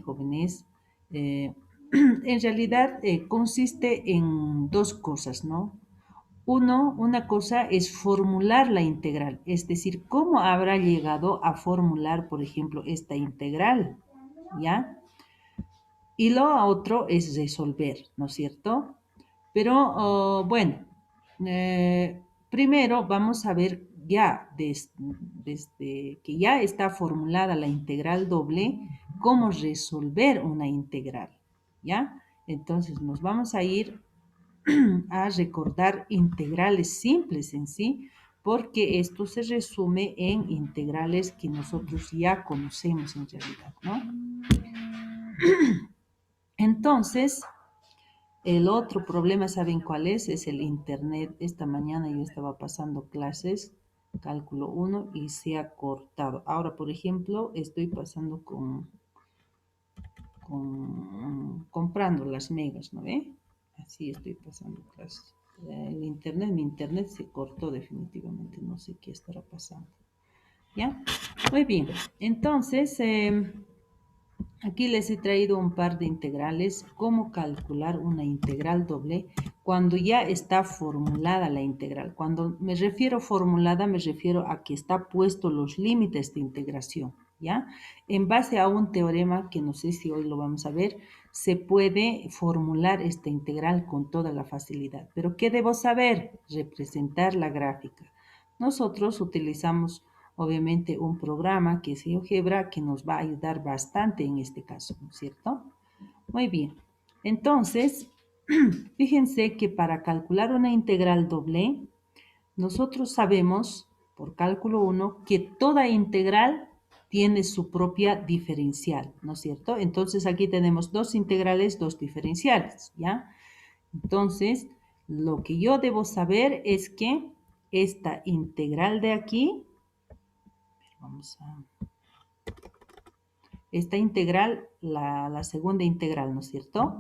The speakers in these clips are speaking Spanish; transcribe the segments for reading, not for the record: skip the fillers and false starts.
jóvenes, en realidad consiste en dos cosas, ¿no? Una cosa es formular la integral, es decir, cómo habrá llegado a formular, por ejemplo, esta integral, ¿ya? Y lo otro es resolver, ¿no es cierto? Pero bueno, primero vamos a ver ya desde que ya está formulada la integral doble, cómo resolver una integral, ¿ya? Entonces nos vamos a ir a recordar integrales simples en sí, porque esto se resume en integrales que nosotros ya conocemos en realidad, ¿no? Entonces, el otro problema, ¿saben cuál es? Es el internet. Esta mañana yo estaba pasando clases, cálculo 1, y se ha cortado. Ahora, por ejemplo, estoy pasando comprando las megas, ¿no ve? Así estoy pasando clases. Mi internet se cortó definitivamente, no sé qué estará pasando. ¿Ya? Muy bien. Entonces, aquí les he traído un par de integrales, cómo calcular una integral doble cuando ya está formulada la integral. Cuando me refiero formulada, me refiero a que está puesto los límites de integración, ¿ya? En base a un teorema que no sé si hoy lo vamos a ver, se puede formular esta integral con toda la facilidad. Pero ¿qué debo saber? Representar la gráfica. Nosotros utilizamos obviamente un programa que es GeoGebra que nos va a ayudar bastante en este caso, ¿no es cierto? Muy bien. Entonces, fíjense que para calcular una integral doble, nosotros sabemos por cálculo 1 que toda integral tiene su propia diferencial, ¿no es cierto? Entonces aquí tenemos dos integrales, dos diferenciales, ¿ya? Entonces, lo que yo debo saber es que esta integral de aquí, vamos a esta integral, la segunda integral, ¿no es cierto?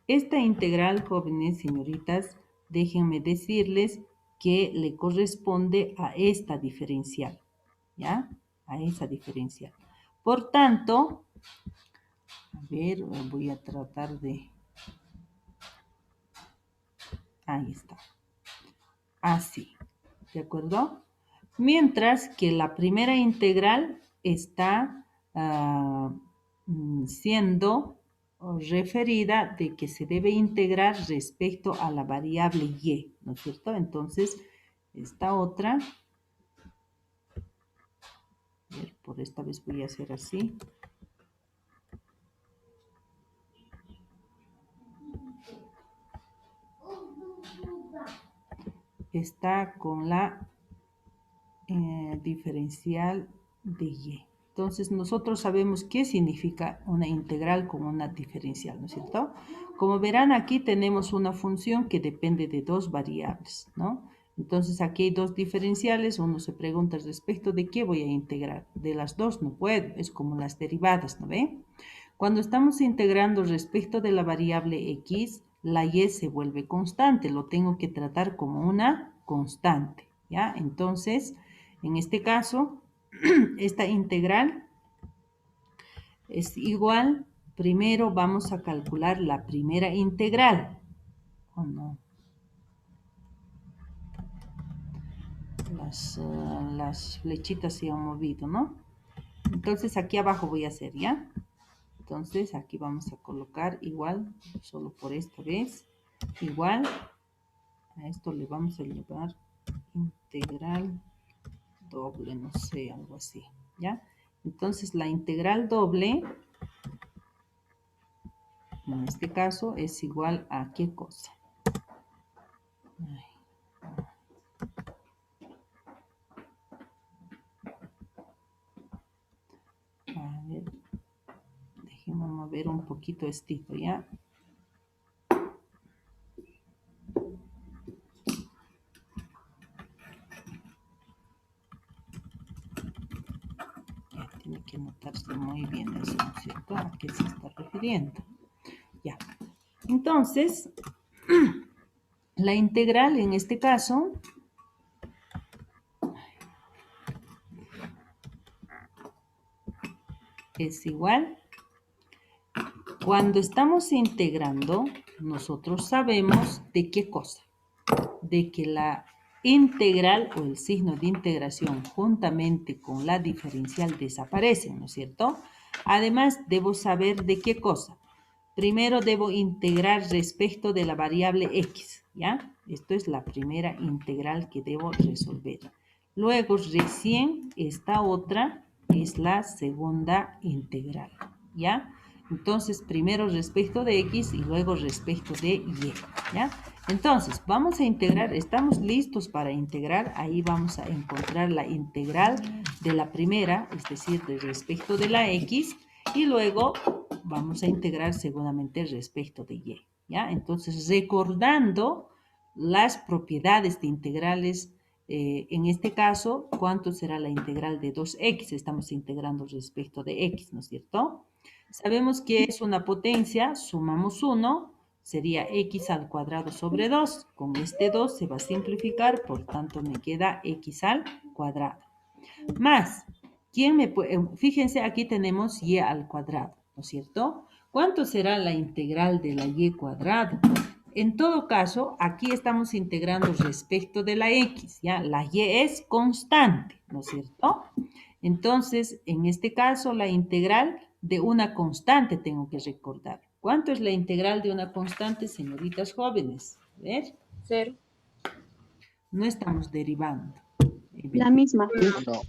Esta integral, jóvenes, señoritas, déjenme decirles que le corresponde a esta diferencial, ¿ya? A esa diferencial. Por tanto, a ver, voy a tratar de... Ahí está. Así, ¿de acuerdo? Mientras que la primera integral está siendo referida de que se debe integrar respecto a la variable y, ¿no es cierto? Entonces, esta otra, a ver, por esta vez voy a hacer así. Está con la diferencial de y. Entonces, nosotros sabemos qué significa una integral con una diferencial, ¿no es cierto? Como verán, aquí tenemos una función que depende de dos variables, ¿no? Entonces, aquí hay dos diferenciales. Uno se pregunta respecto de qué voy a integrar. De las dos no puedo, es como las derivadas, ¿no ve? Cuando estamos integrando respecto de la variable x, la y se vuelve constante. Lo tengo que tratar como una constante, ¿ya? Entonces, en este caso, esta integral es igual, primero vamos a calcular la primera integral. Oh, no. Las flechitas se han movido, ¿no? Entonces aquí abajo voy a hacer, ¿ya? Entonces aquí vamos a colocar igual, solo por esta vez, igual, a esto le vamos a llevar integral doble, no sé, algo así, ¿ya? Entonces la integral doble, en este caso, es igual a ¿qué cosa? Ay, a ver, déjenme mover un poquito estito, ¿ya? Ya tiene que notarse muy bien eso, ¿no es cierto? ¿A qué se está refiriendo? Ya. Entonces, la integral en este caso es igual Cuando estamos integrando, nosotros sabemos de qué cosa. De que la integral o el signo de integración juntamente con la diferencial desaparecen, ¿no es cierto? Además, debo saber de qué cosa. Primero debo integrar respecto de la variable x, ¿ya? Esto es la primera integral que debo resolver. Luego, recién esta otra es la segunda integral, ¿ya? Entonces, primero respecto de x y luego respecto de y, ¿ya? Entonces, vamos a integrar, estamos listos para integrar, ahí vamos a encontrar la integral de la primera, es decir, de respecto de la x, y luego vamos a integrar seguramente respecto de y, ¿ya? Entonces, recordando las propiedades de integrales, en este caso, ¿cuánto será la integral de 2x? Estamos integrando respecto de x, ¿no es cierto? Sabemos que es una potencia, sumamos 1, sería x al cuadrado sobre 2. Con este 2 se va a simplificar, por tanto me queda x al cuadrado. Más, ¿quién me puede? Fíjense, aquí tenemos y al cuadrado, ¿no es cierto? ¿Cuánto será la integral de la y cuadrado? En todo caso, aquí estamos integrando respecto de la x, ¿ya? La y es constante, ¿no es cierto? Entonces, en este caso, la integral de una constante tengo que recordar. ¿Cuánto es la integral de una constante, señoritas jóvenes? A ver. 0. No estamos derivando. La misma. No.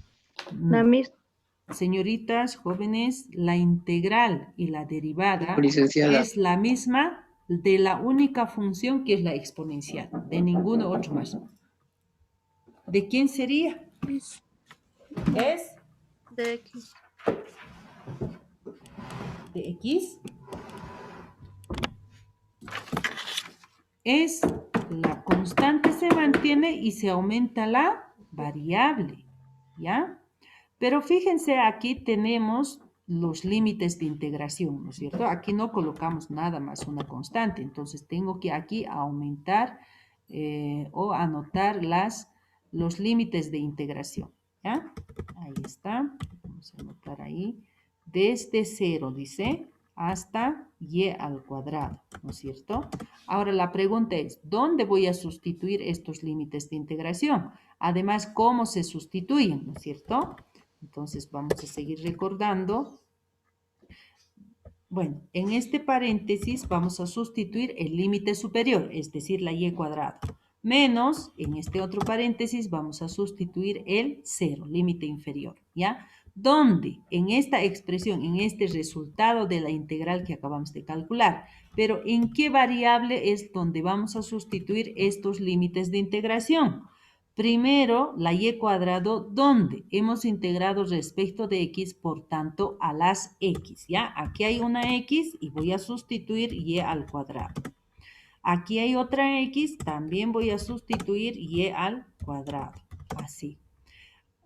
La misma. Señoritas jóvenes, la integral y la derivada Licenciada. es la misma de la única función que es la exponencial, de ninguno otro más. ¿De quién sería? Es De X. de x. Es la constante se mantiene y se aumenta la variable, ¿ya? Pero fíjense, aquí tenemos los límites de integración, ¿no es cierto? Aquí no colocamos nada más una constante, entonces tengo que aquí aumentar o anotar los límites de integración, ¿ya? Ahí está, vamos a anotar ahí. Desde 0, dice, hasta y al cuadrado, ¿no es cierto? Ahora la pregunta es, ¿dónde voy a sustituir estos límites de integración? Además, ¿cómo se sustituyen, ¿no es cierto? Entonces vamos a seguir recordando. Bueno, en este paréntesis vamos a sustituir el límite superior, es decir, la y cuadrada. Menos, en este otro paréntesis vamos a sustituir el 0, límite inferior, ¿ya? ¿Dónde? En esta expresión, en este resultado de la integral que acabamos de calcular. Pero ¿en qué variable es donde vamos a sustituir estos límites de integración? Primero, la y cuadrado, ¿dónde? Hemos integrado respecto de x, por tanto, a las x, ¿ya? Aquí hay una x y voy a sustituir y al cuadrado. Aquí hay otra x, también voy a sustituir y al cuadrado, así.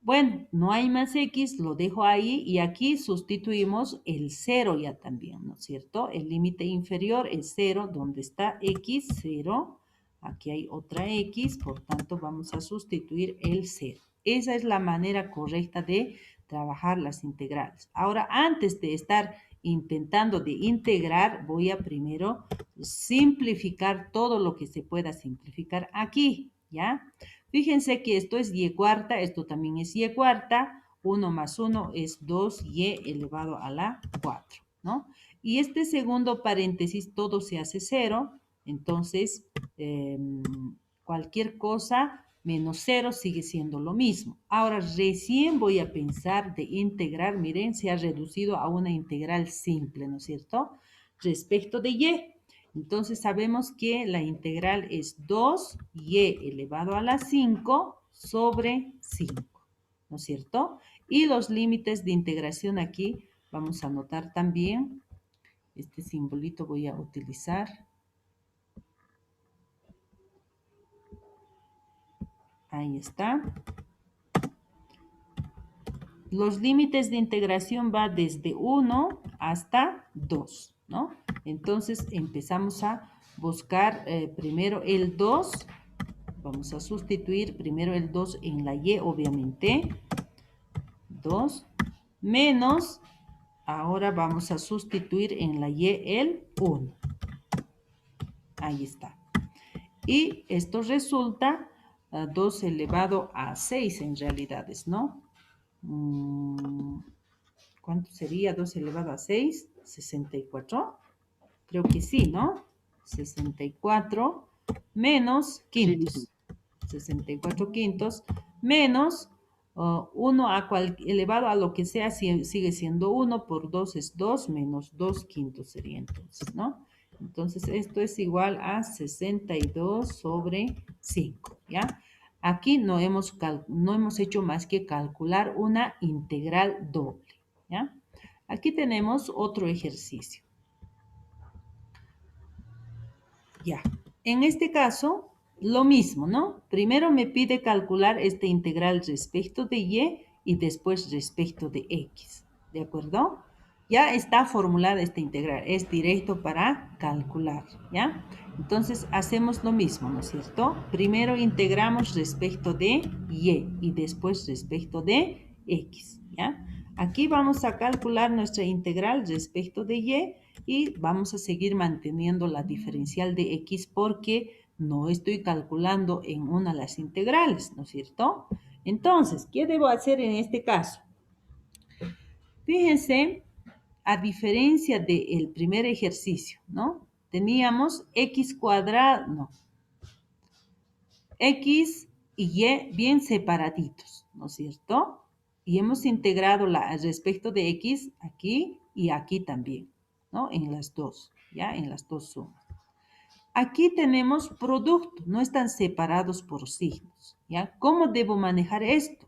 Bueno, no hay más x, lo dejo ahí y aquí sustituimos el 0 ya también, ¿no es cierto? El límite inferior es 0, donde está x, 0. Aquí hay otra x, por tanto vamos a sustituir el 0. Esa es la manera correcta de trabajar las integrales. Ahora, antes de estar intentando de integrar, voy a primero simplificar todo lo que se pueda simplificar aquí, ¿ya? Fíjense que esto es y cuarta, esto también es y cuarta, 1 más 1 es 2y elevado a la 4, ¿no? Y este segundo paréntesis todo se hace 0, entonces cualquier cosa menos 0 sigue siendo lo mismo. Ahora recién voy a pensar de integrar, miren, se ha reducido a una integral simple, ¿no es cierto? Respecto de y. Entonces sabemos que la integral es 2y elevado a la 5 sobre 5, ¿no es cierto? Y los límites de integración aquí vamos a anotar también. Este simbolito voy a utilizar. Ahí está. Los límites de integración va desde 1 hasta 2, ¿no? Entonces empezamos a buscar primero el 2. Vamos a sustituir primero el 2 en la y, obviamente. 2 menos ahora vamos a sustituir en la y el 1. Ahí está. Y esto resulta 2 elevado a 6 en realidades, ¿no? ¿Cuánto sería 2 elevado a 6? 64. Creo que sí, ¿no? 64 menos quintos. 64 quintos menos 1 elevado a lo que sea sigue siendo 1 por 2 es 2 menos 2 quintos sería entonces, ¿no? Entonces esto es igual a 62 sobre 5, ¿ya? Aquí no hemos hecho más que calcular una integral doble, ¿ya? Aquí tenemos otro ejercicio. Ya, en este caso, lo mismo, ¿no? Primero me pide calcular esta integral respecto de y después respecto de x, ¿de acuerdo? Ya está formulada esta integral, es directo para calcular, ¿ya? Entonces hacemos lo mismo, ¿no es cierto? Primero integramos respecto de y después respecto de x, ¿ya? Aquí vamos a calcular nuestra integral respecto de y vamos a seguir manteniendo la diferencial de x porque no estoy calculando en una de las integrales, ¿no es cierto? Entonces, ¿qué debo hacer en este caso? Fíjense, a diferencia del primer ejercicio, ¿no? Teníamos x cuadrado, no, x y y bien separaditos, ¿no es cierto? Y hemos integrado respecto de x aquí y aquí también, ¿no? En las dos, ¿ya? En las dos sumas. Aquí tenemos producto, no están separados por signos, ¿ya? ¿Cómo debo manejar esto?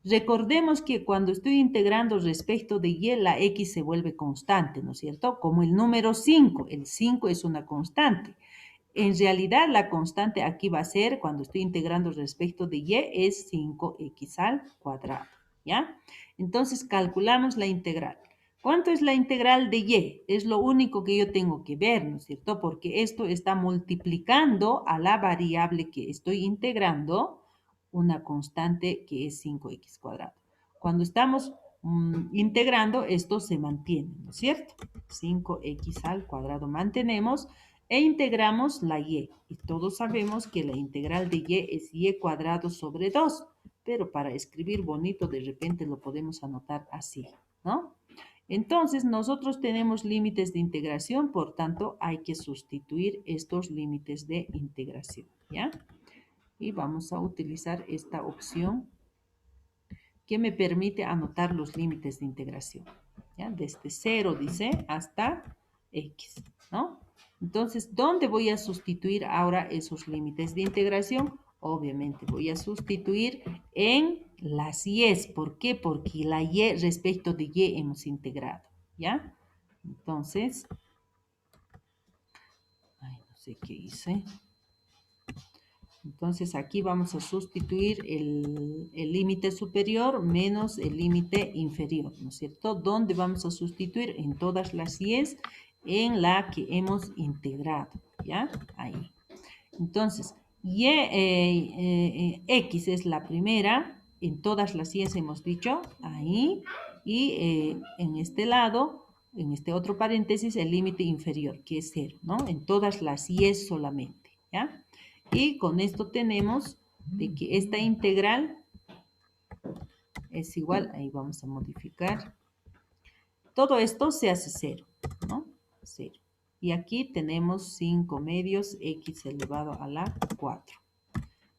Recordemos que cuando estoy integrando respecto de y, la x se vuelve constante, ¿no es cierto? Como el número 5, el 5 es una constante. En realidad, la constante aquí va a ser, cuando estoy integrando respecto de y, es 5x al cuadrado, ¿ya? Entonces, calculamos la integral. ¿Cuánto es la integral de y? Es lo único que yo tengo que ver, ¿no es cierto? Porque esto está multiplicando a la variable que estoy integrando una constante que es 5x cuadrado. Cuando estamos integrando, esto se mantiene, ¿no es cierto? 5x al cuadrado mantenemos e integramos la y. Y todos sabemos que la integral de y es y cuadrado sobre 2, pero para escribir bonito de repente lo podemos anotar así, ¿no? Entonces, nosotros tenemos límites de integración, por tanto, hay que sustituir estos límites de integración, ¿ya? Y vamos a utilizar esta opción que me permite anotar los límites de integración, ¿ya? Desde 0, dice, hasta x, ¿no? Entonces, ¿dónde voy a sustituir ahora esos límites de integración? Obviamente voy a sustituir en las y's. ¿Por qué? Porque la y respecto de y hemos integrado, ¿ya? Entonces, ay, no sé qué hice. Entonces aquí vamos a sustituir el límite superior menos el límite inferior, ¿no es cierto? ¿Dónde vamos a sustituir? En todas las y's en la que hemos integrado, ¿ya? Ahí. Entonces, x es la primera, en todas las y's hemos dicho, ahí, y en este lado, en este otro paréntesis, el límite inferior, que es 0, ¿no? En todas las y's solamente, ¿ya? Y con esto tenemos de que esta integral es igual, ahí vamos a modificar, todo esto se hace 0, ¿no? 0. Y aquí tenemos 5 medios x elevado a la 4.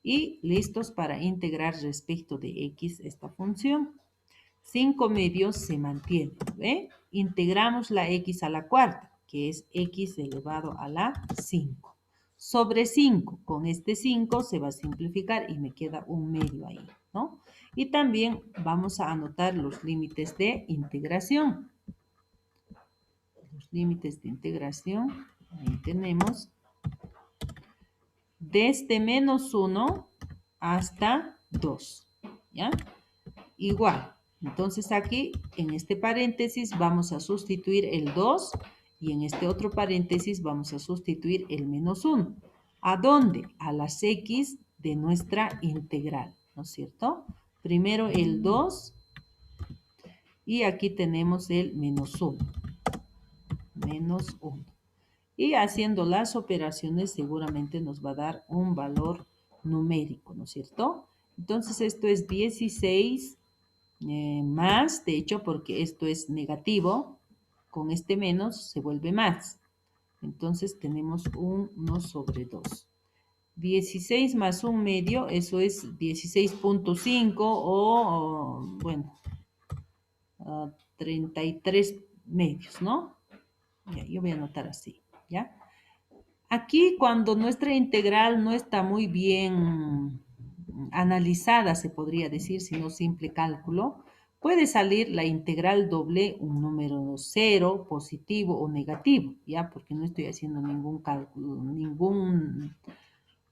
Y listos para integrar respecto de x esta función. 5 medios se mantiene, ¿ve? Integramos la x a la cuarta, que es x elevado a la 5. Sobre 5, con este 5 se va a simplificar y me queda un medio ahí, ¿no? Y también vamos a anotar los límites de integración. Los límites de integración, ahí tenemos, desde menos 1 hasta 2, ¿ya? Igual. Entonces aquí, en este paréntesis, vamos a sustituir el 2 y en este otro paréntesis vamos a sustituir el menos 1. ¿A dónde? A las x de nuestra integral, ¿no es cierto? Primero el 2 Y aquí tenemos el menos 1. Menos 1. Y haciendo las operaciones seguramente nos va a dar un valor numérico, ¿no es cierto? Entonces esto es 16 más, de hecho, porque esto es negativo, con este menos se vuelve más. Entonces tenemos 1 sobre 2. 16 más 1 medio, eso es 16.5 bueno, 33 medios, ¿no? Ya, yo voy a anotar así, ¿ya? Aquí cuando nuestra integral no está muy bien analizada, se podría decir, sino simple cálculo, puede salir la integral doble un número cero, positivo o negativo, ¿ya? Porque no estoy haciendo ningún cálculo,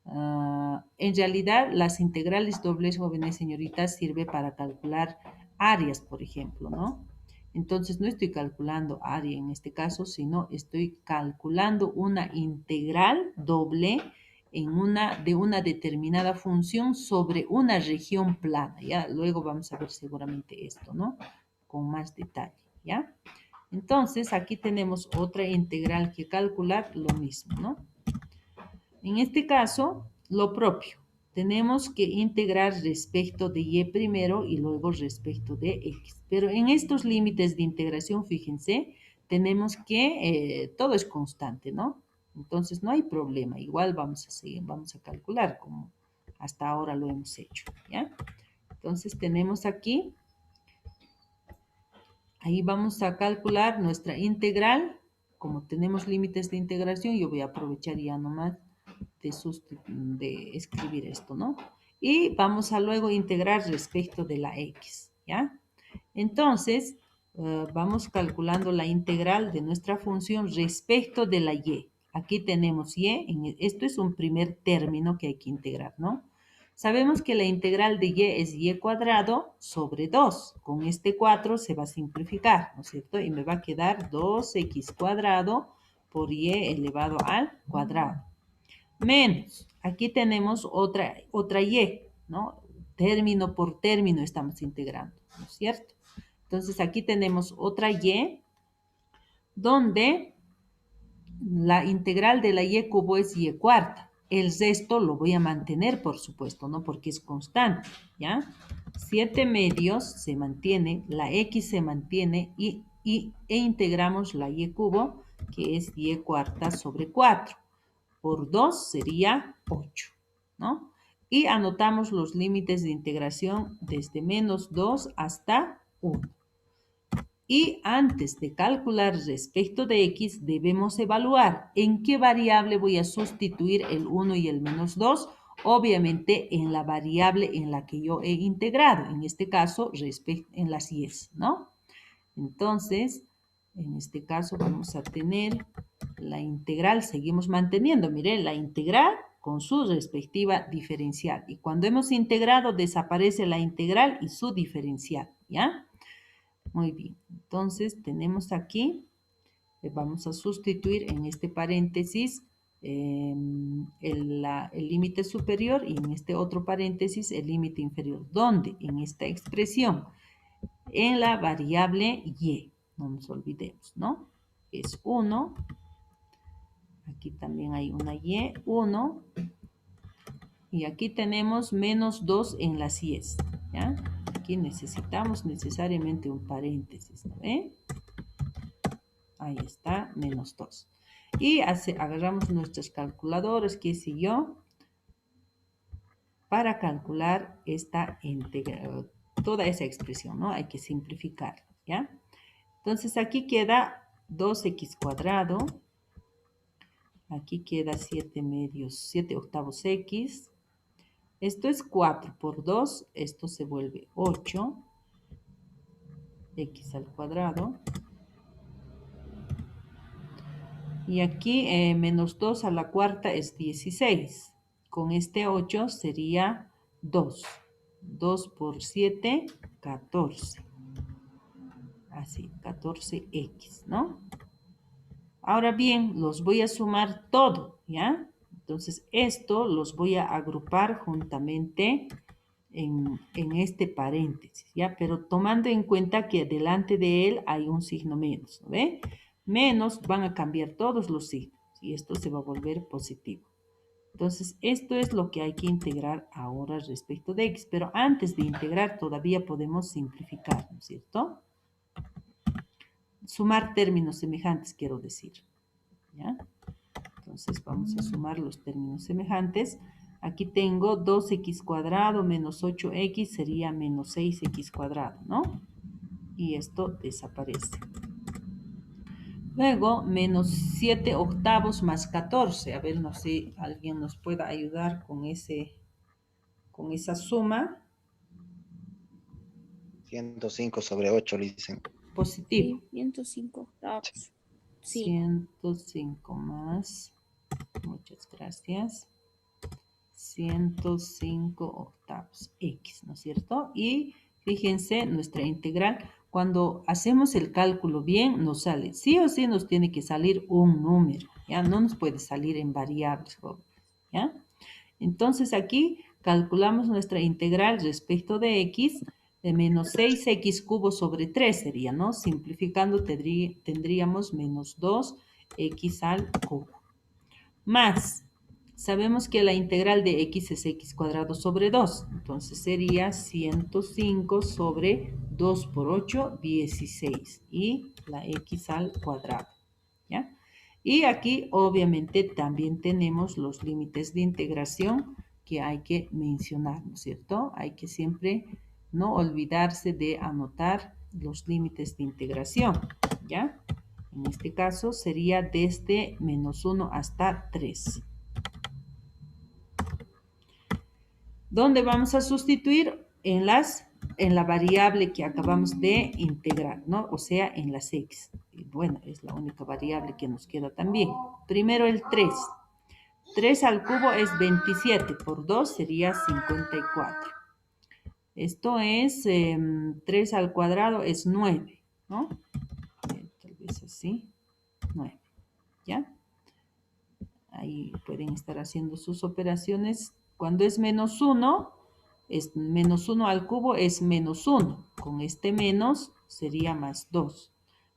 en realidad, las integrales dobles, jóvenes señoritas, sirve para calcular áreas, por ejemplo, ¿no? Entonces, no estoy calculando área en este caso, sino estoy calculando una integral doble de una determinada función sobre una región plana, ¿ya? Luego vamos a ver seguramente esto, ¿no? Con más detalle, ¿ya? Entonces, aquí tenemos otra integral que calcular, lo mismo, ¿no? En este caso, lo propio. Tenemos que integrar respecto de y primero y luego respecto de x. Pero en estos límites de integración, fíjense, tenemos que, todo es constante, ¿no? Entonces no hay problema. Igual vamos a seguir, vamos a calcular como hasta ahora lo hemos hecho, ¿ya? Entonces tenemos aquí, ahí vamos a calcular nuestra integral. Como tenemos límites de integración, yo voy a aprovechar ya nomás de escribir esto, ¿no? Y vamos a luego integrar respecto de la x, ¿ya? Entonces, vamos calculando la integral de nuestra función respecto de la y. Aquí tenemos y, esto es un primer término que hay que integrar, ¿no? Sabemos que la integral de y es y cuadrado sobre 2. Con este 4 se va a simplificar, ¿no es cierto? Y me va a quedar 2x cuadrado por y elevado al cuadrado. Menos, aquí tenemos otra y, ¿no? Término por término estamos integrando, ¿no es cierto? Entonces aquí tenemos otra y, donde la integral de la y cubo es y cuarta. El resto lo voy a mantener, por supuesto, ¿no? Porque es constante, ¿ya? 7 medios se mantiene, la x se mantiene e integramos la y cubo, que es y cuarta sobre 4. Por 2 sería 8, ¿no? Y anotamos los límites de integración desde menos 2 hasta 1. Y antes de calcular respecto de x, debemos evaluar en qué variable voy a sustituir el 1 y el menos 2, obviamente en la variable en la que yo he integrado, en este caso en las y's, ¿no? Entonces, en este caso vamos a tener la integral, seguimos manteniendo, miren, la integral con su respectiva diferencial. Y cuando hemos integrado, desaparece la integral y su diferencial, ¿ya? Muy bien, entonces tenemos aquí, vamos a sustituir en este paréntesis el límite superior y en este otro paréntesis el límite inferior. ¿Dónde? En esta expresión, en la variable y, no nos olvidemos, ¿no? Es 1, aquí también hay una y, 1, y aquí tenemos menos 2 en las y's, ¿ya? Aquí necesitamos necesariamente un paréntesis, ¿no ve? Ahí está, menos 2. Y agarramos nuestras calculadoras, qué sé yo, para calcular esta integral, toda esa expresión, ¿no? Hay que simplificar, ¿ya? Entonces aquí queda 2x cuadrado, aquí queda 7 medios, 7 octavos x, esto es 4 por 2, esto se vuelve 8, x al cuadrado, y aquí menos 2 a la cuarta es 16, con este 8 sería 2, 2 por 7, 14, así, 14x, ¿no? Ahora bien, los voy a sumar todo, ¿ya? Entonces, esto los voy a agrupar juntamente en este paréntesis, ¿ya? Pero tomando en cuenta que delante de él hay un signo menos, ¿no ve? Menos van a cambiar todos los signos y esto se va a volver positivo. Entonces, esto es lo que hay que integrar ahora respecto de x, pero antes de integrar todavía podemos simplificar, ¿no es cierto? Sumar términos semejantes, quiero decir, ¿ya? Entonces, vamos a sumar los términos semejantes. Aquí tengo 2x cuadrado menos 8x sería menos 6x cuadrado, ¿no? Y esto desaparece. Luego, menos 7 octavos más 14. A ver, no sé, alguien nos pueda ayudar con esa suma. 105 sobre 8 le dicen. Positivo. Sí, 105 octavos. Sí. 105 más, muchas gracias, 105 octavos x, ¿no es cierto? Y fíjense, nuestra integral, cuando hacemos el cálculo bien, nos sale, sí o sí nos tiene que salir un número, ¿ya? No nos puede salir en variables, jóvenes, ¿ya? Entonces aquí calculamos nuestra integral respecto de x, de menos 6x cubo sobre 3 sería, ¿no? Simplificando tendríamos menos 2x al cubo. Más, sabemos que la integral de x es x cuadrado sobre 2. Entonces sería 105 sobre 2 por 8, 16. Y la x al cuadrado, ¿ya? Y aquí obviamente también tenemos los límites de integración que hay que mencionar, ¿no es cierto? Hay que siempre no olvidarse de anotar los límites de integración, ¿ya? En este caso sería desde menos 1 hasta 3. ¿Dónde vamos a sustituir? En la variable que acabamos de integrar, ¿no? O sea, en las x. Y bueno, es la única variable que nos queda también. Primero el 3. 3 al cubo es 27, por 2 sería 54. Esto es 3 al cuadrado es 9, ¿no? Tal vez así, 9, ¿ya? Ahí pueden estar haciendo sus operaciones. Cuando es menos 1, es menos 1 al cubo es menos 1. Con este menos sería más 2.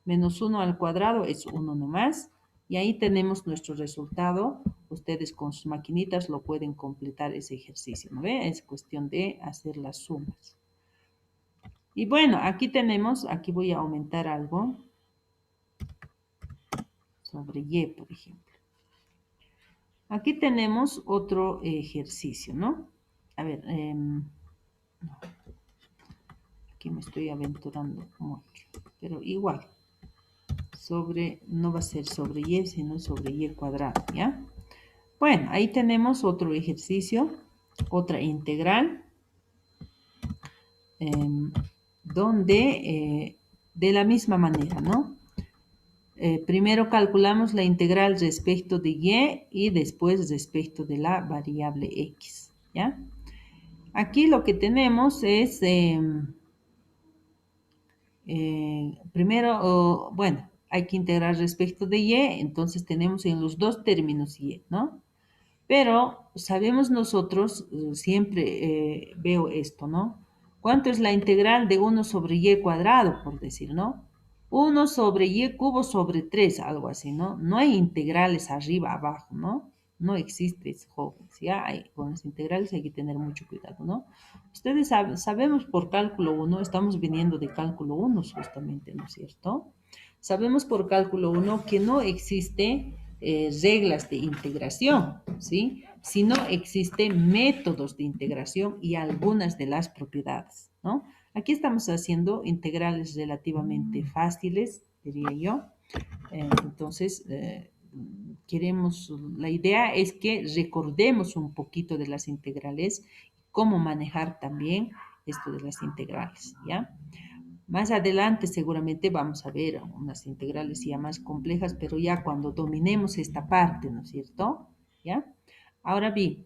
Menos 1 al cuadrado es 1 nomás. Y ahí tenemos nuestro resultado. Ustedes con sus maquinitas lo pueden completar ese ejercicio, ¿no ve? Es cuestión de hacer las sumas. Y bueno, aquí tenemos, aquí voy a aumentar algo sobre y, por ejemplo. Aquí tenemos otro ejercicio, ¿no? A ver, aquí me estoy aventurando mucho, pero igual, no va a ser sobre y, sino sobre y cuadrado, ¿ya? Bueno, ahí tenemos otro ejercicio, otra integral, donde de la misma manera, ¿no? Primero calculamos la integral respecto de y después respecto de la variable x, ¿ya? Aquí lo que tenemos es, primero, bueno, hay que integrar respecto de y, entonces tenemos en los dos términos y, ¿no? Pero sabemos nosotros, siempre veo esto, ¿no? ¿Cuánto es la integral de 1 sobre y cuadrado, por decir, ¿no? 1 sobre y cubo sobre 3, algo así, ¿no? No hay integrales arriba, abajo, ¿no? No existe, jóvenes, ¿ya? Con las integrales hay que tener mucho cuidado, ¿no? Ustedes sabemos por cálculo 1, estamos viniendo de cálculo 1 justamente, ¿no es cierto? Sabemos por cálculo 1 que no existe reglas de integración, ¿sí? Sino existen métodos de integración y algunas de las propiedades, ¿no? Aquí estamos haciendo integrales relativamente fáciles, diría yo. Entonces, la idea es que recordemos un poquito de las integrales, cómo manejar también esto de las integrales, ¿ya? Más adelante seguramente vamos a ver unas integrales ya más complejas, pero ya cuando dominemos esta parte, ¿no es cierto? ¿Ya? Ahora bien,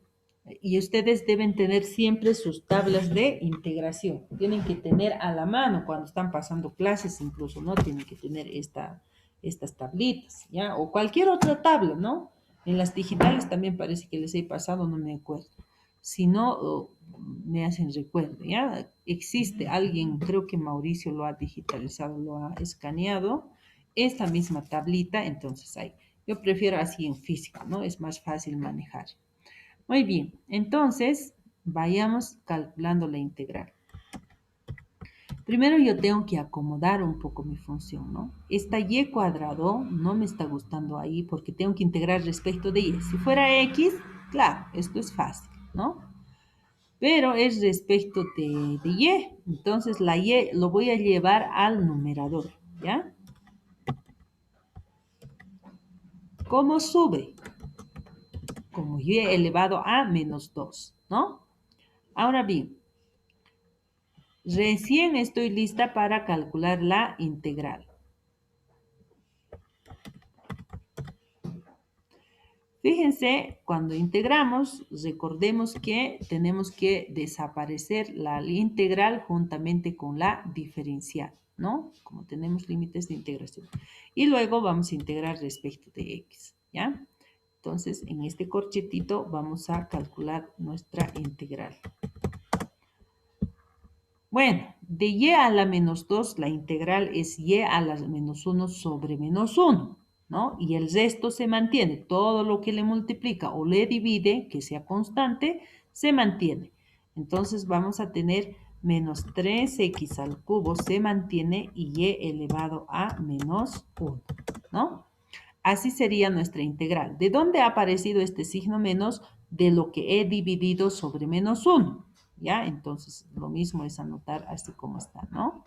y ustedes deben tener siempre sus tablas de integración. Tienen que tener a la mano cuando están pasando clases, incluso, ¿no? Tienen que tener estas tablitas, ¿ya? O cualquier otra tabla, ¿no? En las digitales también parece que les he pasado, no me acuerdo. Si no, me hacen recuerdo, ¿ya? Existe alguien, creo que Mauricio lo ha digitalizado, lo ha escaneado, esta misma tablita, entonces ahí. Yo prefiero así en físico, ¿no? Es más fácil manejar. Muy bien, entonces vayamos calculando la integral. Primero yo tengo que acomodar un poco mi función, ¿no? Esta y cuadrado no me está gustando ahí porque tengo que integrar respecto de y. Si fuera x, claro, esto es fácil, ¿no? Pero es respecto de y. Entonces la y lo voy a llevar al numerador, ¿ya? ¿Cómo sube? Como y elevado a menos 2, ¿no? Ahora bien, recién estoy lista para calcular la integral. Fíjense, cuando integramos, recordemos que tenemos que desaparecer la integral juntamente con la diferencial, ¿no? Como tenemos límites de integración. Y luego vamos a integrar respecto de x, ¿ya? Entonces, en este corchetito vamos a calcular nuestra integral. Bueno, de y a la menos 2, la integral es y a la menos 1 sobre menos 1, ¿no? Y el resto se mantiene. Todo lo que le multiplica o le divide, que sea constante, se mantiene. Entonces vamos a tener menos 3x al cubo se mantiene y y elevado a menos 1, ¿no? Así sería nuestra integral. ¿De dónde ha aparecido este signo menos? De lo que he dividido sobre menos 1. ¿Ya? Entonces, lo mismo es anotar así como está, ¿no?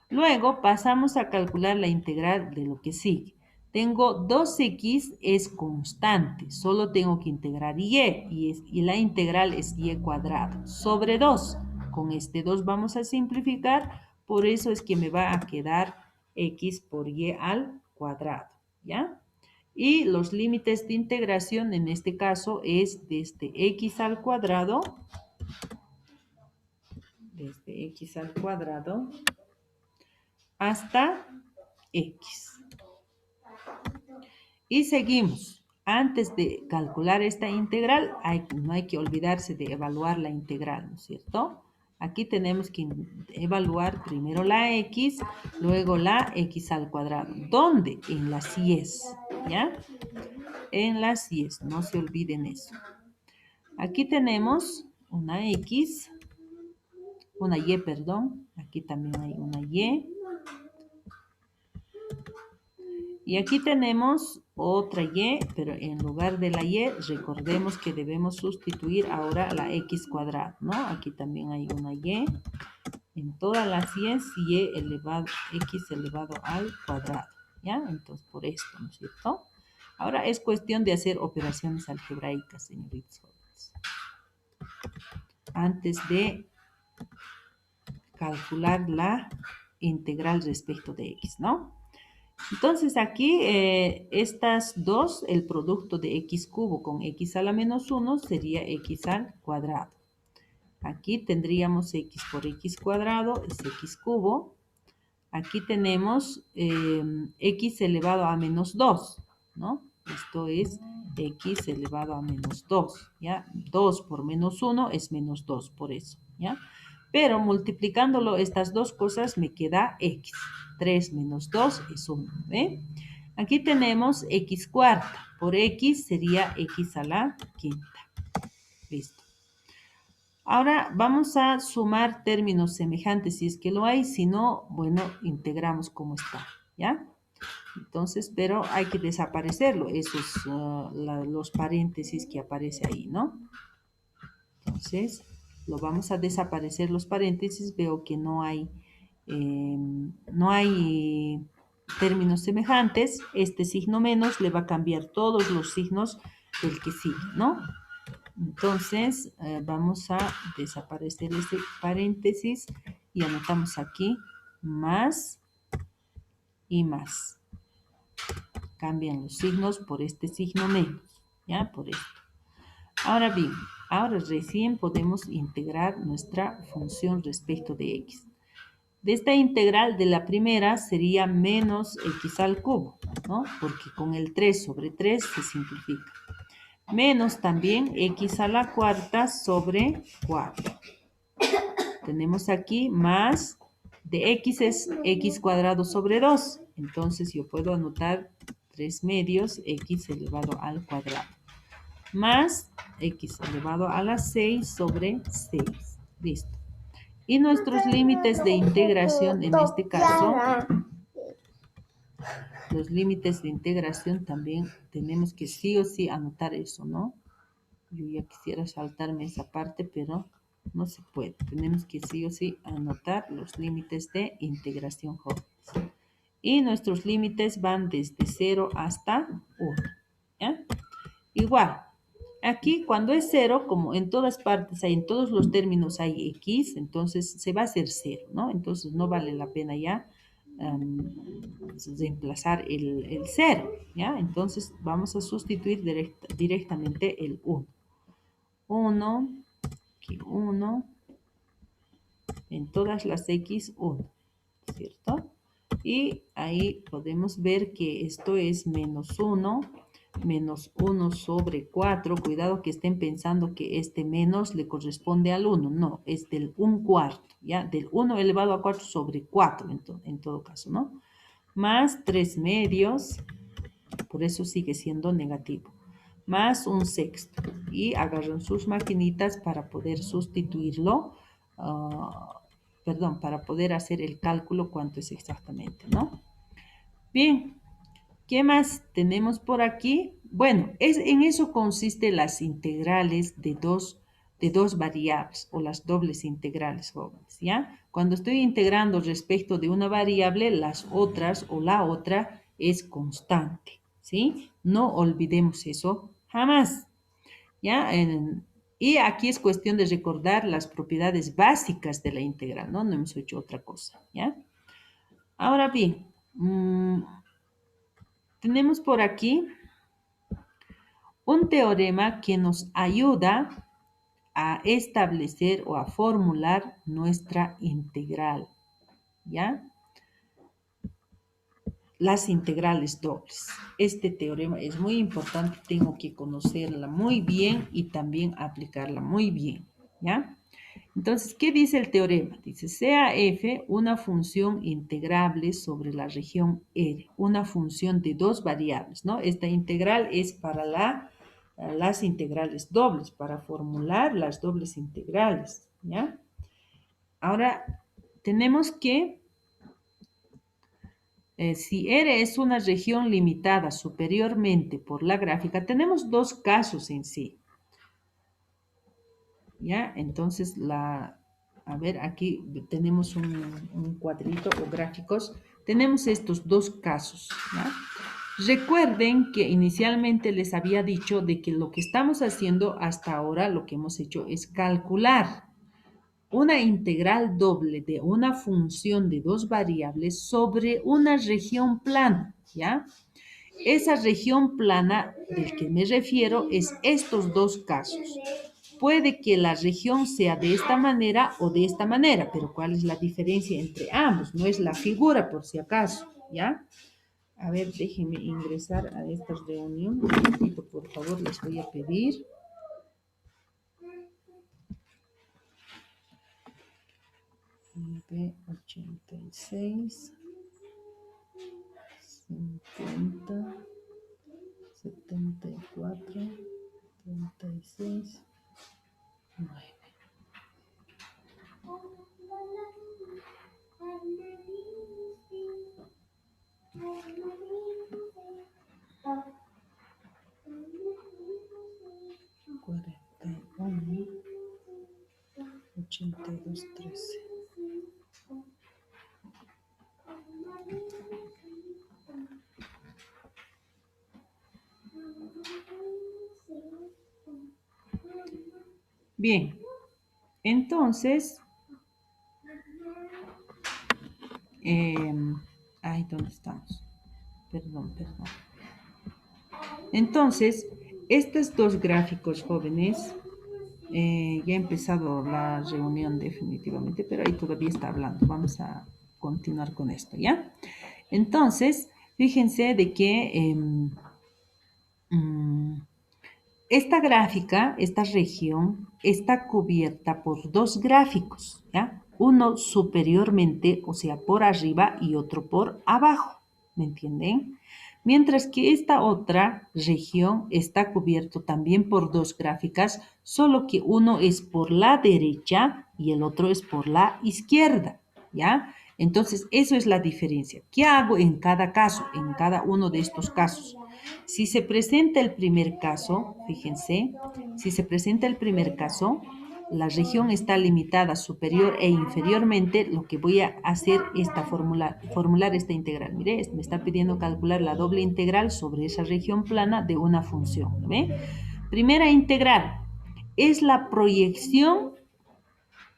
Luego pasamos a calcular la integral de lo que sigue. Tengo 2x es constante, solo tengo que integrar y la integral es y cuadrado sobre 2. Con este 2 vamos a simplificar, por eso es que me va a quedar x por y al cuadrado, ¿ya? Y los límites de integración en este caso es desde x al cuadrado, hasta x. Y seguimos. Antes de calcular esta integral, no hay que olvidarse de evaluar la integral, ¿no es cierto? Aquí tenemos que evaluar primero la x, luego la x al cuadrado. ¿Dónde? En las y's, ¿ya? En las y's, no se olviden eso. Aquí tenemos una x, una y, perdón. Aquí también hay una y. Y aquí tenemos otra y, pero en lugar de la y, recordemos que debemos sustituir ahora la x cuadrada, ¿no? Aquí también hay una y. En todas las y elevado, x elevado al cuadrado, ¿ya? Entonces, por esto, ¿no es cierto? Ahora es cuestión de hacer operaciones algebraicas, señoritos jóvenes. Antes de calcular la integral respecto de x, ¿no? Entonces aquí estas dos, el producto de x cubo con x a la menos 1 sería x al cuadrado. Aquí tendríamos x por x cuadrado es x cubo. Aquí tenemos x elevado a menos 2, ¿no? Esto es x elevado a menos 2, ¿ya? 2 por menos 1 es menos 2, por eso, ¿ya? Pero multiplicándolo estas dos cosas me queda x. 3 menos 2 es 1, ¿eh? Aquí tenemos x cuarta. Por x sería x a la quinta. Listo. Ahora vamos a sumar términos semejantes si es que lo hay. Si no, bueno, integramos como está, ¿ya? Entonces, pero hay que desaparecerlo, esos, los paréntesis que aparece ahí, ¿no? Entonces, lo vamos a desaparecer los paréntesis. Veo que no hay términos semejantes. Este signo menos le va a cambiar todos los signos del que sigue, ¿no? Entonces, vamos a desaparecer este paréntesis y anotamos aquí más y más. Cambian los signos por este signo menos, ¿ya? Por esto. Ahora bien, ahora recién podemos integrar nuestra función respecto de x. De esta integral de la primera sería menos x al cubo, ¿no? Porque con el 3 sobre 3 se simplifica. Menos también x a la cuarta sobre 4. Tenemos aquí más de x es x cuadrado sobre 2. Entonces yo puedo anotar 3 medios x elevado al cuadrado. Más x elevado a la 6 sobre 6. Listo. Y nuestros límites de integración en este caso, los límites de integración también tenemos que sí o sí anotar eso, ¿no? Yo ya quisiera saltarme esa parte, pero no se puede. Tenemos que sí o sí anotar los límites de integración, jóvenes. Y nuestros límites van desde 0 hasta 1. ¿Ya? Igual, aquí cuando es 0, como en todas partes, en todos los términos hay x, entonces se va a hacer 0, ¿no? Entonces no vale la pena ya reemplazar el 0, ¿ya? Entonces vamos a sustituir directamente el 1. 1, aquí 1, en todas las x 1, ¿cierto? Y ahí podemos ver que esto es menos 1 sobre 4. Cuidado que estén pensando que este menos le corresponde al 1. No, es del 1/4, ¿ya? Del 1 elevado a 4 sobre 4 en todo caso, ¿no? Más 3 medios, por eso sigue siendo negativo. Más 1/6. Y agarran sus maquinitas para poder sustituirlo. Para poder hacer el cálculo cuánto es exactamente, ¿no? Bien, ¿qué más tenemos por aquí? Bueno, en eso consiste las integrales de dos variables o las dobles integrales, jóvenes, ¿ya? Cuando estoy integrando respecto de una variable, las otras o la otra es constante, ¿sí? No olvidemos eso jamás, ¿ya? Y aquí es cuestión de recordar las propiedades básicas de la integral, ¿no? No hemos hecho otra cosa, ¿ya? Ahora bien, tenemos por aquí un teorema que nos ayuda a establecer o a formular nuestra integral, ¿ya? Las integrales dobles. Este teorema es muy importante, tengo que conocerla muy bien y también aplicarla muy bien, ¿ya? Entonces, ¿qué dice el teorema? Dice, sea f una función integrable sobre la región R, una función de dos variables, ¿no? Esta integral es para las integrales dobles, para formular las dobles integrales, ¿ya? Ahora, tenemos que, si R es una región limitada superiormente por la gráfica, tenemos dos casos en sí, ¿ya? Entonces, a ver, aquí tenemos un cuadrito o gráficos. Tenemos estos dos casos, ¿ya? Recuerden que inicialmente les había dicho de que lo que estamos haciendo hasta ahora, lo que hemos hecho es calcular una integral doble de una función de dos variables sobre una región plana, ¿ya? Esa región plana del que me refiero es estos dos casos. Puede que la región sea de esta manera o de esta manera, pero ¿cuál es la diferencia entre ambos? No es la figura, por si acaso, ¿ya? A ver, déjenme ingresar a esta reunión. Un momentito, por favor, les voy a pedir. B86, 50, 74, 36, 9. Cuarenta y uno, 82, 13. Bien, entonces, ¿dónde estamos? Perdón. Entonces, estos dos gráficos, jóvenes, ya ha empezado la reunión definitivamente, pero ahí todavía está hablando. Vamos a continuar con esto, ¿ya? Entonces, fíjense de que esta gráfica, esta región, está cubierta por dos gráficos, ¿ya? Uno superiormente, o sea, por arriba, y otro por abajo, ¿me entienden? Mientras que esta otra región está cubierto también por dos gráficas, solo que uno es por la derecha y el otro es por la izquierda, ¿ya? Entonces, eso es la diferencia. ¿Qué hago en cada caso, en cada uno de estos casos? Si se presenta el primer caso, fíjense, si se presenta el primer caso, la región está limitada superior e inferiormente, lo que voy a hacer es formular esta integral. Mire, me está pidiendo calcular la doble integral sobre esa región plana de una función. ¿Ve? Primera integral es la proyección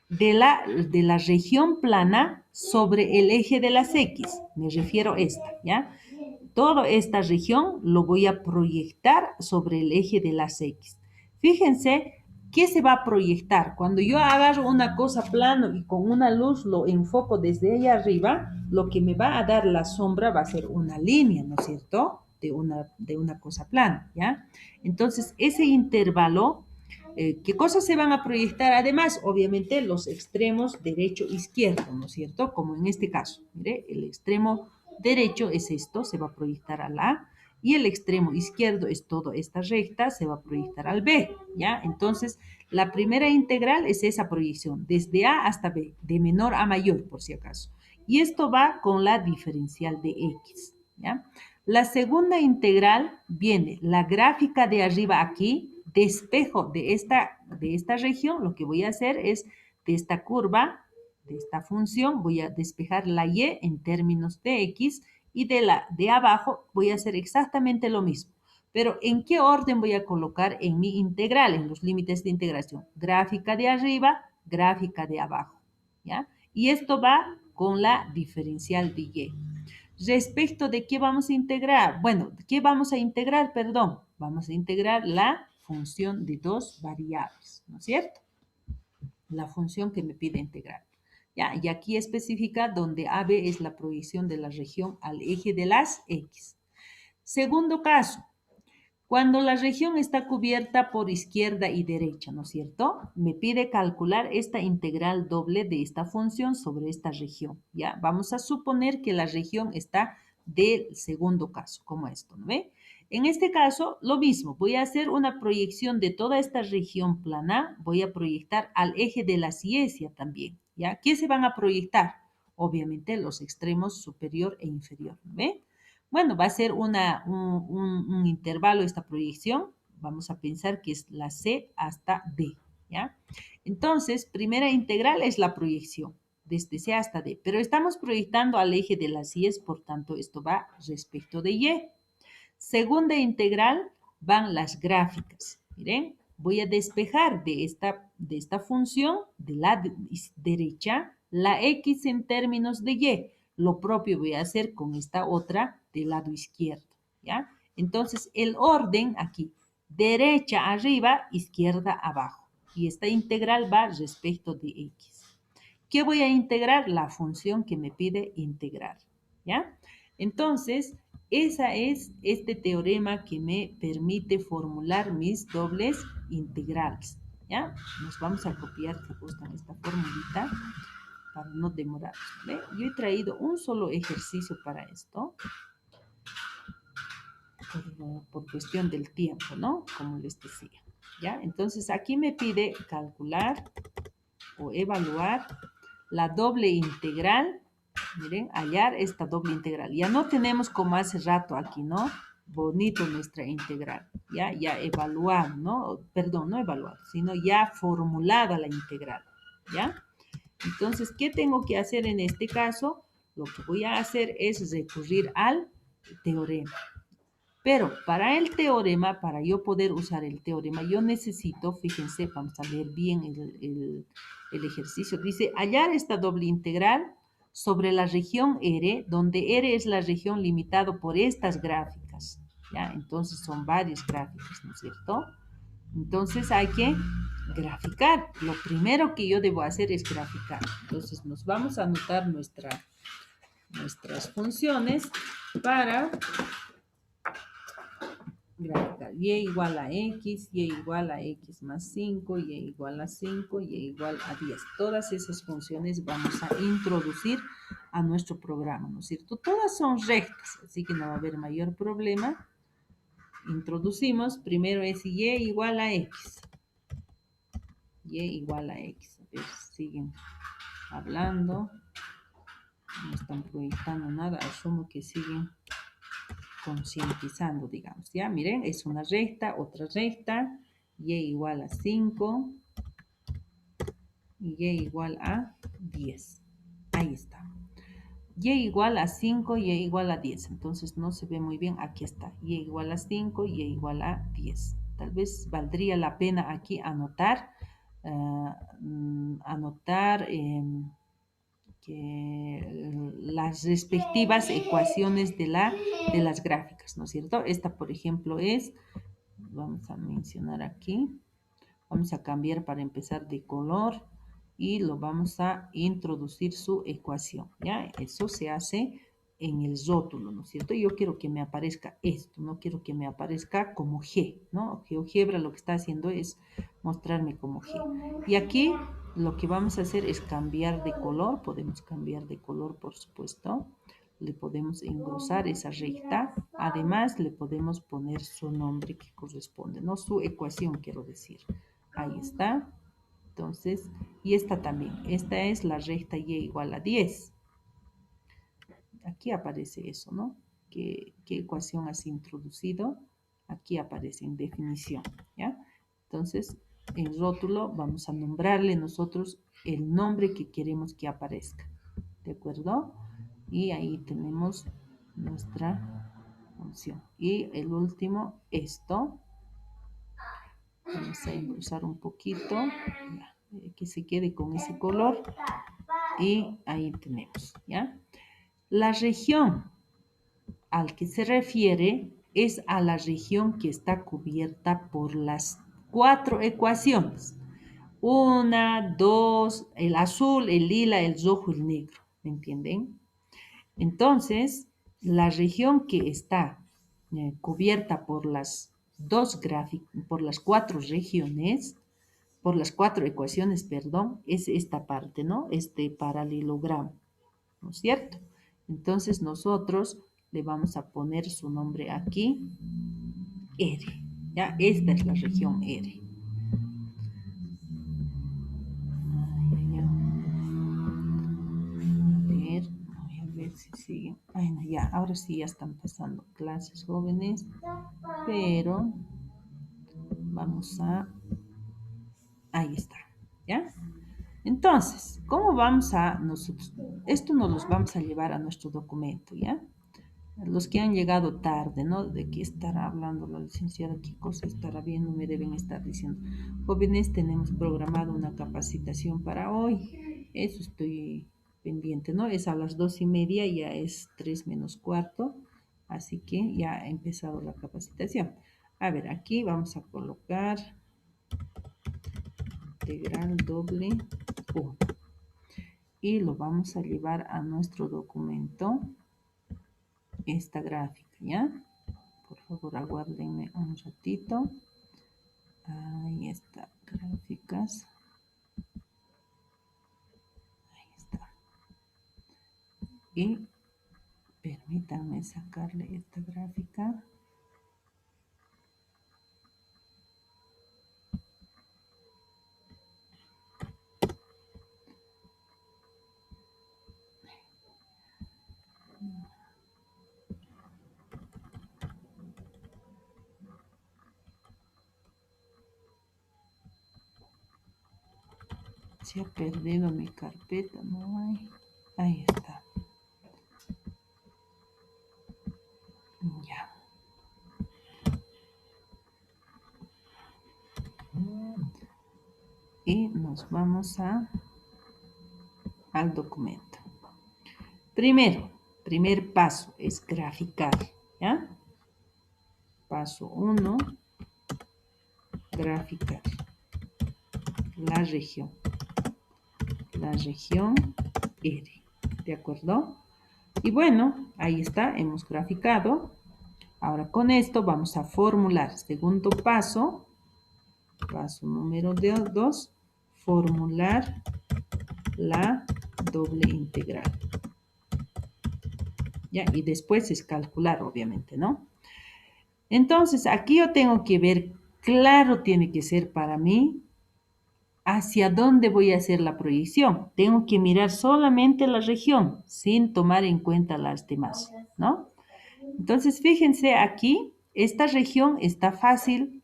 de la región plana sobre el eje de las X. Me refiero a esta, ¿ya? Toda esta región lo voy a proyectar sobre el eje de las X. Fíjense qué se va a proyectar. Cuando yo agarro una cosa plano y con una luz lo enfoco desde ahí arriba, lo que me va a dar la sombra va a ser una línea, ¿no es cierto? De una cosa plana, ¿ya? Entonces, ese intervalo, ¿qué cosas se van a proyectar? Además, obviamente, los extremos derecho-izquierdo, ¿no es cierto? Como en este caso, mire, el extremo derecho es esto, se va a proyectar al A, y el extremo izquierdo es toda esta recta, se va a proyectar al B, ¿ya? Entonces, la primera integral es esa proyección, desde A hasta B, de menor a mayor, por si acaso. Y esto va con la diferencial de X, ¿ya? La segunda integral viene la gráfica de arriba aquí, despejo de esta región, lo que voy a hacer es de esta curva, de esta función, voy a despejar la y en términos de x, y de abajo voy a hacer exactamente lo mismo. Pero ¿en qué orden voy a colocar en mi integral, en los límites de integración? Gráfica de arriba, gráfica de abajo, ¿ya? Y esto va con la diferencial de y. Respecto de qué vamos a integrar, bueno, ¿qué vamos a integrar? Perdón, vamos a integrar la función de dos variables, ¿no es cierto? La función que me pide integrar. ¿Ya? Y aquí especifica donde AB es la proyección de la región al eje de las X. Segundo caso, cuando la región está cubierta por izquierda y derecha, ¿no es cierto? Me pide calcular esta integral doble de esta función sobre esta región, ¿ya? Vamos a suponer que la región está del segundo caso, como esto, ¿no ve? En este caso, lo mismo, voy a hacer una proyección de toda esta región plana, voy a proyectar al eje de la ciencia también, ¿ya? ¿Qué se van a proyectar? Obviamente los extremos superior e inferior, ¿no ve? Bueno, va a ser un intervalo esta proyección. Vamos a pensar que es la C hasta D, ¿ya? Entonces, primera integral es la proyección, desde C hasta D. Pero estamos proyectando al eje de las Y, por tanto, esto va respecto de Y. Segunda integral van las gráficas. Miren, voy a despejar de esta función de la derecha la X en términos de Y. Lo propio voy a hacer con esta otra del lado izquierdo, ¿ya? Entonces, el orden aquí, derecha arriba, izquierda abajo. Y esta integral va respecto de X. ¿Qué voy a integrar? La función que me pide integrar, ¿ya? Entonces, ese es este teorema que me permite formular mis dobles integrales, ¿ya? Nos vamos a copiar, si gustan, esta formulita para no demorarnos, ¿ve? Yo he traído un solo ejercicio para esto, por cuestión del tiempo, ¿no? Como les decía, ¿ya? Entonces, aquí me pide calcular o evaluar la doble integral. Miren, hallar esta doble integral. Ya no tenemos como hace rato aquí, ¿no? Bonito nuestra integral. Ya evaluado, ¿no? Perdón, no evaluado, sino ya formulada la integral, ¿ya? Entonces, ¿qué tengo que hacer en este caso? Lo que voy a hacer es recurrir al teorema. Pero para el teorema, para yo poder usar el teorema, yo necesito, fíjense, vamos a leer bien el ejercicio. Dice, hallar esta doble integral sobre la región R, donde R es la región limitada por estas gráficas. ¿Ya? Entonces son varias gráficas, ¿no es cierto? Entonces hay que graficar. Lo primero que yo debo hacer es graficar. Entonces nos vamos a anotar nuestras funciones para graficar y igual a x, y igual a x más 5, y igual a 5, y igual a 10. Todas esas funciones vamos a introducir a nuestro programa, ¿no es cierto? Todas son rectas, así que no va a haber mayor problema. Introducimos, primero es y igual a x. Y igual a x. A ver, siguen hablando. No están proyectando nada, asumo que siguen concientizando, digamos, ¿ya? Miren, es una recta, otra recta, y igual a 5, y igual a 10. Ahí está. Y igual a 5, y igual a 10. Entonces no se ve muy bien, aquí está. Y igual a 5, y igual a 10. Tal vez valdría la pena aquí anotar, las respectivas ecuaciones de las gráficas, ¿no es cierto? Esta, por ejemplo, vamos a mencionar aquí, vamos a cambiar para empezar de color y lo vamos a introducir su ecuación, ¿ya? Eso se hace en el rótulo, ¿no es cierto? Yo quiero que me aparezca esto, no quiero que me aparezca como G, ¿no? GeoGebra lo que está haciendo es mostrarme como G. Y aquí lo que vamos a hacer es cambiar de color, podemos cambiar de color, por supuesto. Le podemos engrosar esa recta, además le podemos poner su nombre que corresponde, no su ecuación, quiero decir. Ahí está. Entonces, y esta también. Esta es la recta y igual a 10. Aquí aparece eso, ¿no? ¿Qué ecuación has introducido? Aquí aparece en definición, ¿ya? Entonces, en rótulo vamos a nombrarle nosotros el nombre que queremos que aparezca, ¿de acuerdo? Y ahí tenemos nuestra función. Y el último, esto. Vamos a engrosar un poquito, que se quede con ese color. Y ahí tenemos, ¿ya? La región al que se refiere es a la región que está cubierta por las 4 ecuaciones. 1, 2, el azul, el lila, el rojo, el negro. ¿Me entienden? Entonces, la región que está cubierta por por las 4 regiones, por las 4 ecuaciones, perdón, es esta parte, ¿no? Este paralelogramo, ¿no es cierto? Entonces nosotros le vamos a poner su nombre aquí, R. ¿Ya? Esta es la región R. Voy a ver si siguen. Ay, no, ya, ahora sí ya están pasando clases, jóvenes, pero vamos a... Ahí está, ¿ya? Entonces, ¿cómo vamos a nosotros? Esto nos los vamos a llevar a nuestro documento, ¿ya? Los que han llegado tarde, ¿no? ¿De qué estará hablando la licenciada? ¿Qué cosa estará viendo? Me deben estar diciendo. Jóvenes, tenemos programado una capacitación para hoy. Eso estoy pendiente, ¿no? Es a las 2:30, ya es 3 menos cuarto. Así que ya ha empezado la capacitación. A ver, aquí vamos a colocar integral doble 1. Y lo vamos a llevar a nuestro documento, esta gráfica, ¿ya? Por favor, aguárdenme un ratito. Ahí está, gráficas. Ahí está. Y permítanme sacarle esta gráfica. Se ha perdido mi carpeta, no hay. Ahí está. Ya. Y nos vamos al documento. Primero, primer paso es graficar, ¿ya? Paso 1, graficar la región R, ¿de acuerdo? Y bueno, ahí está, hemos graficado. Ahora, con esto vamos a formular. Segundo paso, paso número 2, formular la doble integral. ¿Ya? Y después es calcular, obviamente, ¿no? Entonces, aquí yo tengo que ver, claro tiene que ser para mí, hacia dónde voy a hacer la proyección. Tengo que mirar solamente la región, sin tomar en cuenta las demás, ¿no? Entonces, fíjense aquí, esta región está fácil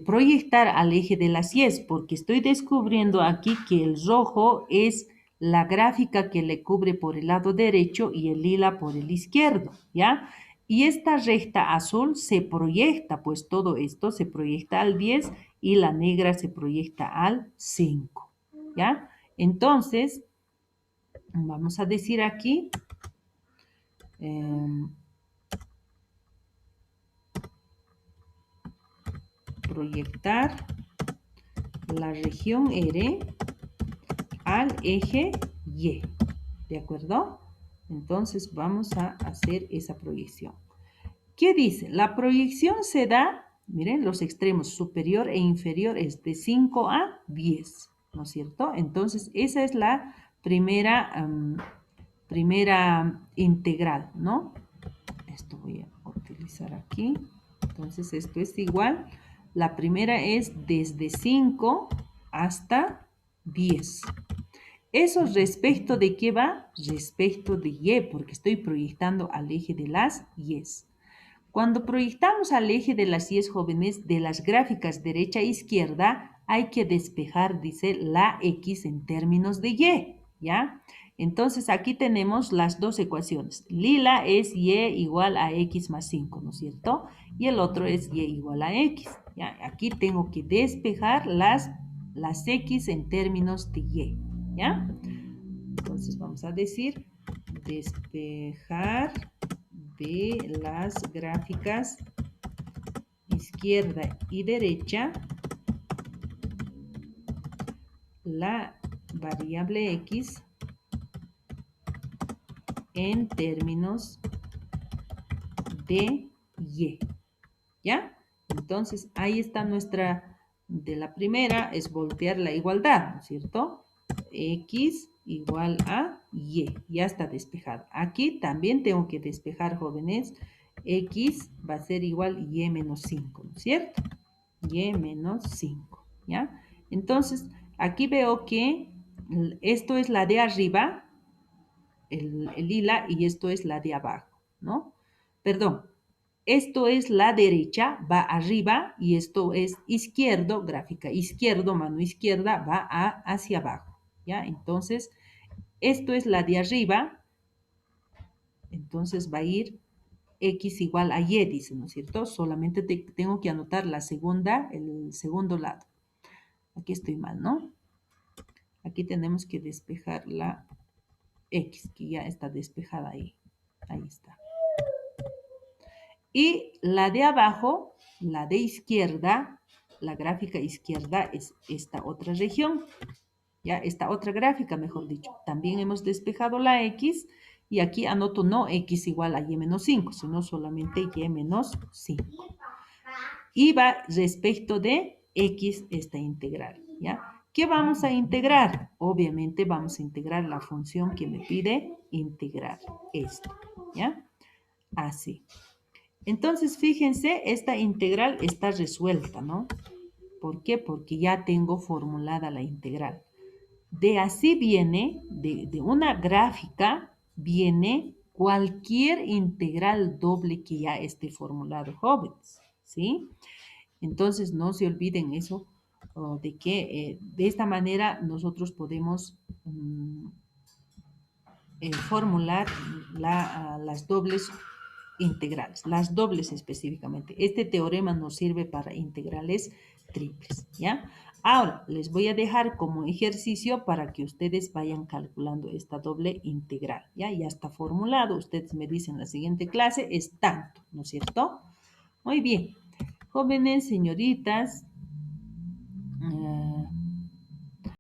proyectar al eje de las Y, porque estoy descubriendo aquí que el rojo es la gráfica que le cubre por el lado derecho y el lila por el izquierdo, ¿ya? Y esta recta azul se proyecta, pues todo esto se proyecta al 10 y la negra se proyecta al 5, ¿ya? Entonces, vamos a decir aquí, proyectar la región R al eje Y, ¿de acuerdo? Entonces vamos a hacer esa proyección. ¿Qué dice? La proyección se da, miren, los extremos superior e inferior es de 5 a 10, ¿no es cierto? Entonces esa es la primera integral, ¿no? Esto voy a utilizar aquí. Entonces esto es igual. La primera es desde 5 hasta 10. ¿Eso respecto de qué va? Respecto de Y, porque estoy proyectando al eje de las Y's. Cuando proyectamos al eje de las Y's, jóvenes, de las gráficas derecha e izquierda, hay que despejar, dice, la X en términos de Y, ¿ya? Entonces, aquí tenemos las dos ecuaciones. Lila es Y igual a X más 5, ¿no es cierto? Y el otro es Y igual a X, ¿ya? Aquí tengo que despejar las X en términos de Y, ¿ya? Entonces, vamos a decir, despejar de las gráficas izquierda y derecha la variable X en términos de Y, ¿ya? Entonces, ahí está nuestra, de la primera es voltear la igualdad, ¿no es cierto? X igual a Y, ya está despejado. Aquí también tengo que despejar, jóvenes. X va a ser igual Y menos 5, ¿no es cierto? Y menos 5, ¿ya? Entonces, aquí veo que esto es la de arriba, el lila, y esto es la de abajo, ¿no? Perdón, esto es la derecha, va arriba, y esto es izquierdo, gráfica izquierdo, mano izquierda, va hacia abajo, ¿ya? Entonces, esto es la de arriba, entonces va a ir X igual a Y, dice, ¿no es cierto? Solamente tengo que anotar la segunda, el segundo lado. Aquí estoy mal, ¿no? Aquí tenemos que despejar la X, que ya está despejada ahí. Ahí está. Y la de abajo, la de izquierda, la gráfica izquierda es esta otra región. Ya, esta otra gráfica, mejor dicho. También hemos despejado la X y aquí anoto no X igual a Y menos 5, sino solamente Y menos 5. Y va respecto de X esta integral, ¿ya? ¿Qué vamos a integrar? Obviamente vamos a integrar la función que me pide integrar esto, ¿ya? Así. Entonces, fíjense, esta integral está resuelta, ¿no? ¿Por qué? Porque ya tengo formulada la integral. De así viene, de una gráfica, viene cualquier integral doble que ya esté formulado, jóvenes, ¿sí? Entonces, no se olviden eso, de que de esta manera nosotros podemos formular las dobles integrales, las dobles específicamente. Este teorema nos sirve para integrales triples, ¿ya? Ahora, les voy a dejar como ejercicio para que ustedes vayan calculando esta doble integral, ¿ya? Ya está formulado, ustedes me dicen en la siguiente clase, es tanto, ¿no es cierto? Muy bien. Jóvenes, señoritas,